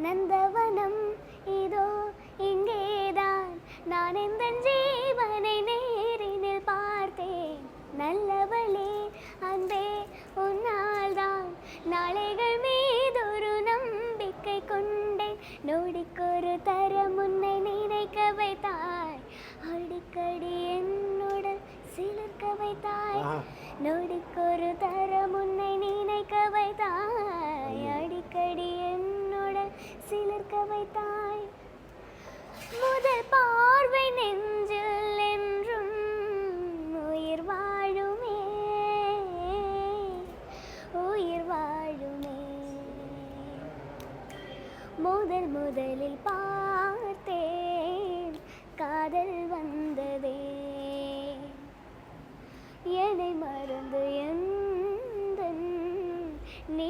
நந்தவனம் இதோ இங்கேதான் நான் எந்த ஜீவனை நேரினில் பார்த்தேன் நல்லவளே அன்பே உன்னால்தான் நாளைகள் மீதொரு நம்பிக்கை கொண்டேன் நொடிக்கொரு தரம் உன்னை நினைக்க வைத்தாய் அடிக்கடி என்னுடன் சிலிர்க்க வைத்தாய் நொடிக்கொரு தரம் உன்னை நினைக்க வைத்தாய் அடிக்கடி என்னுடன் சிலிர்க்க வைத்தாய் முதல் பார்வை நெஞ்சில் என்றும் உயிர் வாழுமே உயிர் வாழுமே முதலில் பார்த்தேன் காதல் வந்ததே என்னை மறந்து எந்தன் நீ